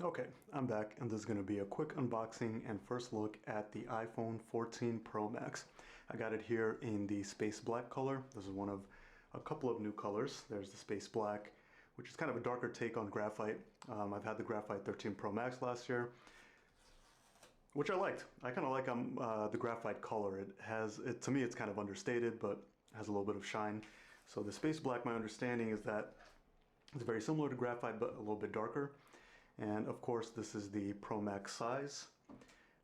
Okay, I'm back, and this is going to be a quick unboxing and first look at the iPhone 14 Pro Max. I got it here in the space black color. This is one of a couple of new colors. There's the space black, which is kind of a darker take on graphite. I've had the Graphite 13 Pro Max last year, which I liked. I kind of like the graphite color. To me, it's kind of understated, but has a little bit of shine. So the space black, my understanding is that it's very similar to graphite, but a little bit darker. And of course, this is the Pro Max size.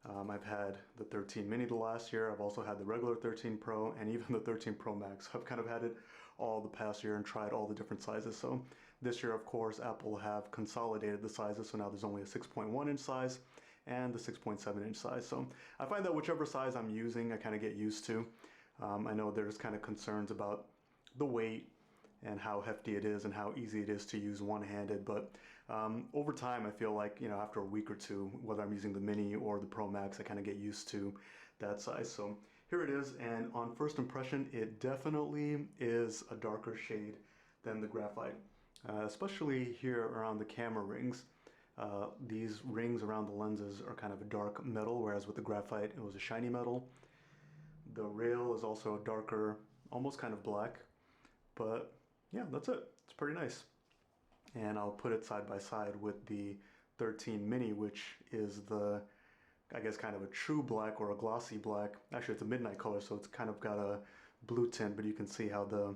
I've had the 13 mini the last year. I've also had the regular 13 Pro and even the 13 Pro Max. I've kind of had it all the past year and tried all the different sizes. So this year, of course, Apple have consolidated the sizes. So now there's only a 6.1 inch size and the 6.7 inch size. So I find that whichever size I'm using, I kind of get used to. I know there's kind of concerns about the weight and how hefty it is and how easy it is to use one-handed. But over time, I feel like, after a week or two, whether I'm using the Mini or the Pro Max, I kind of get used to that size. So here it is, and on first impression, it definitely is a darker shade than the graphite, especially here around the camera rings. These rings around the lenses are kind of a dark metal, whereas with the graphite, it was a shiny metal. The rail is also a darker, almost kind of black, but yeah, that's it. It's pretty nice. And I'll put it side by side with the 13 mini, which is I guess, kind of a true black or a glossy black. Actually, it's a midnight color, so it's kind of got a blue tint, but you can see how the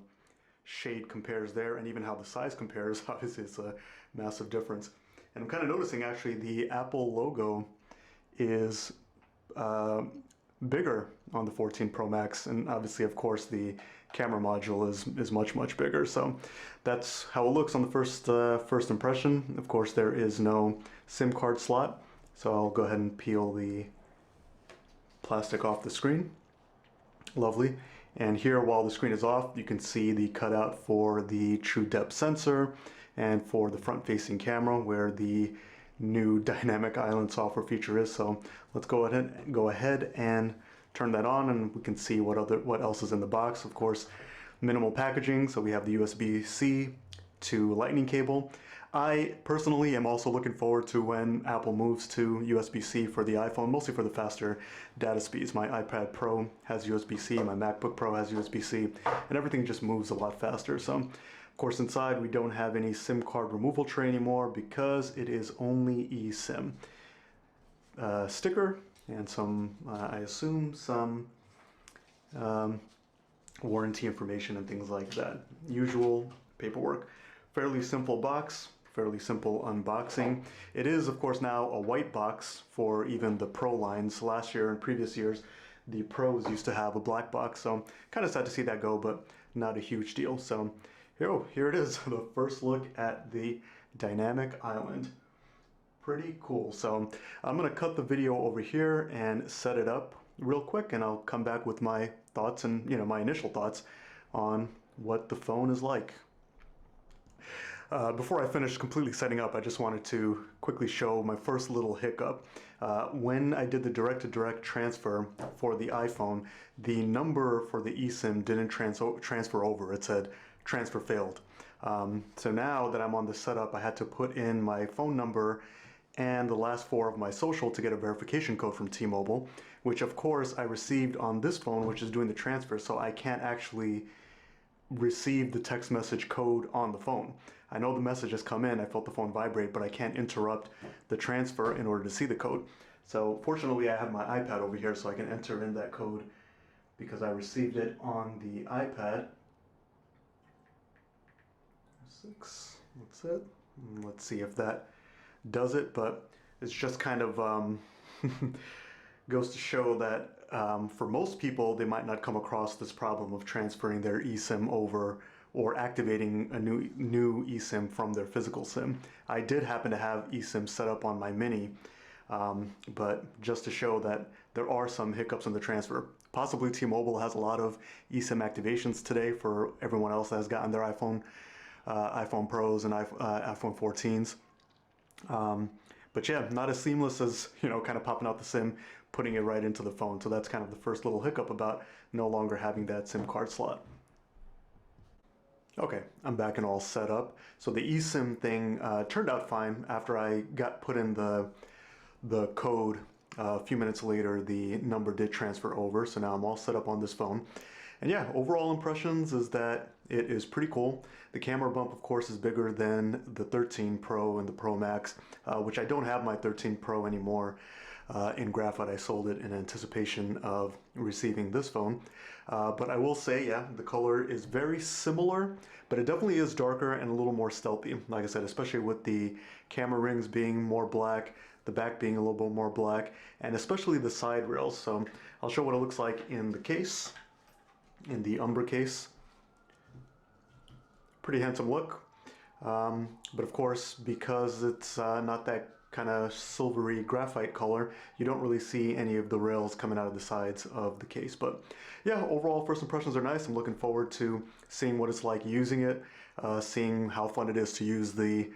shade compares there and even how the size compares. Obviously, it's a massive difference. And I'm kind of noticing actually the Apple logo is bigger on the 14 Pro Max, and obviously, of course, the camera module is much bigger. So that's how it looks on the first impression. Of course, there is no SIM card slot, so I'll go ahead and peel the plastic off the screen. Lovely. And here, while the screen is off, you can see the cutout for the True Depth sensor and for the front-facing camera, where the new Dynamic Island software feature is. So let's go ahead and turn that on, and we can see what else is in the box. Of course, minimal packaging. So we have the USB-C to Lightning cable. I personally am also looking forward to when Apple moves to USB-C for the iPhone, mostly for the faster data speeds. My iPad Pro has USB-C, my MacBook Pro has USB-C, and everything just moves a lot faster. So, of course, inside we don't have any SIM card removal tray anymore because it is only eSIM. Sticker and some, I assume, some warranty information and things like that. Usual paperwork. Fairly simple box, fairly simple unboxing. It is, of course, now a white box for even the Pro lines. Last year and previous years, the Pros used to have a black box, so kind of sad to see that go, but not a huge deal. So here it is, the first look at the Dynamic Island. Pretty cool. So I'm going to cut the video over here and set it up real quick, and I'll come back with my thoughts and, my initial thoughts on what the phone is like. Before I finish completely setting up, I just wanted to quickly show my first little hiccup. When I did the direct-to-direct transfer for the iPhone, the number for the eSIM didn't transfer over. It said transfer failed. So now that I'm on the setup, I had to put in my phone number and the last four of my social to get a verification code from T-Mobile, which of course I received on this phone, which is doing the transfer, so I can't actually receive the text message code on the phone. I know the message has come in, I felt the phone vibrate, but I can't interrupt the transfer in order to see the code. So fortunately I have my iPad over here so I can enter in that code because I received it on the iPad. 6, that's it. Let's see if that does it, but it's just kind of goes to show that for most people, they might not come across this problem of transferring their eSIM over or activating a new eSIM from their physical SIM. I did happen to have eSIM set up on my Mini, but just to show that there are some hiccups in the transfer. Possibly T-Mobile has a lot of eSIM activations today for everyone else that has gotten their iPhone Pros and iPhone 14s. But yeah, not as seamless as, kind of popping out the SIM, putting it right into the phone. So that's kind of the first little hiccup about no longer having that SIM card slot. Okay, I'm back and all set up. So the eSIM thing turned out fine after I got put in the code. A few minutes later, the number did transfer over, so now I'm all set up on this phone. And yeah, overall impressions is that it is pretty cool. The camera bump, of course, is bigger than the 13 Pro and the Pro Max, which I don't have my 13 Pro anymore. In graphite, I sold it in anticipation of receiving this phone. But I will say, yeah, the color is very similar, but it definitely is darker and a little more stealthy. Like I said, especially with the camera rings being more black, the back being a little bit more black, and especially the side rails. So I'll show what it looks like in the case, in the Umbra case. Pretty handsome look. But of course, because it's not that kind of silvery graphite color, you don't really see any of the rails coming out of the sides of the case. But yeah, overall first impressions are nice. I'm looking forward to seeing what it's like using it, seeing how fun it is to use the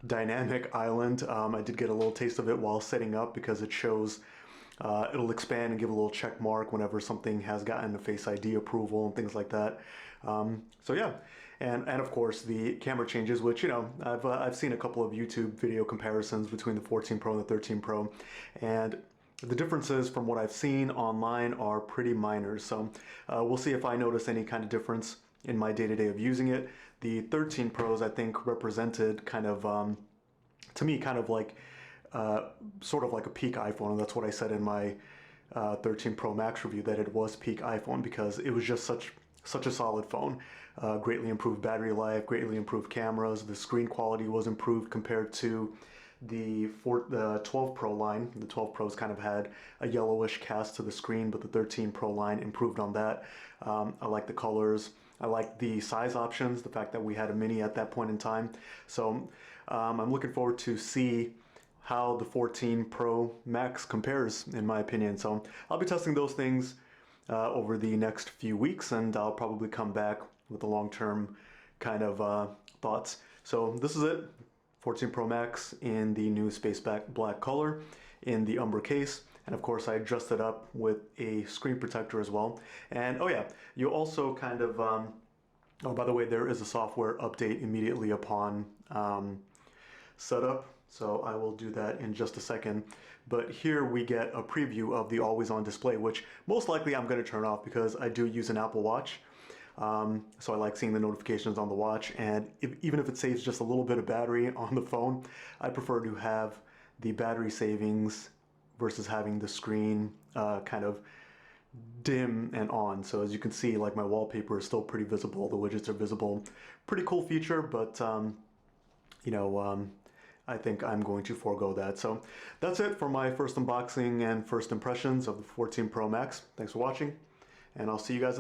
dynamic island. I did get a little taste of it while setting up because it shows it'll expand and give a little check mark whenever something has gotten a Face ID approval and things like that. So yeah, and of course the camera changes, which, you know, I've seen a couple of YouTube video comparisons between the 14 Pro and the 13 Pro, and the differences from what I've seen online are pretty minor. So we'll see if I notice any kind of difference in my day-to-day of using it. The 13 Pros, I think, represented kind of, to me, kind of like sort of like a peak iPhone, and that's what I said in my 13 Pro Max review, that it was peak iPhone because it was just such a solid phone. Greatly improved battery life, greatly improved cameras. The screen quality was improved compared to the 12 Pro line. The 12 Pros kind of had a yellowish cast to the screen, but the 13 Pro line improved on that. I like the colors. I like the size options, the fact that we had a mini at that point in time. So I'm looking forward to see how the 14 Pro Max compares, in my opinion. So I'll be testing those things over the next few weeks, and I'll probably come back with the long-term kind of thoughts. So this is it, 14 Pro Max in the new space black color in the Umbra case. And of course I dressed it up with a screen protector as well. And oh yeah, you also kind of, oh, by the way, there is a software update immediately upon setup. So I will do that in just a second. But here we get a preview of the always on display, which most likely I'm going to turn off because I do use an Apple Watch. So I like seeing the notifications on the watch, and even if it saves just a little bit of battery on the phone, I prefer to have the battery savings versus having the screen kind of dim and on. So as you can see, like, my wallpaper is still pretty visible, the widgets are visible. Pretty cool feature, but you know, I think I'm going to forego that. So that's it for my first unboxing and first impressions of the 14 Pro Max. Thanks for watching, and I'll see you guys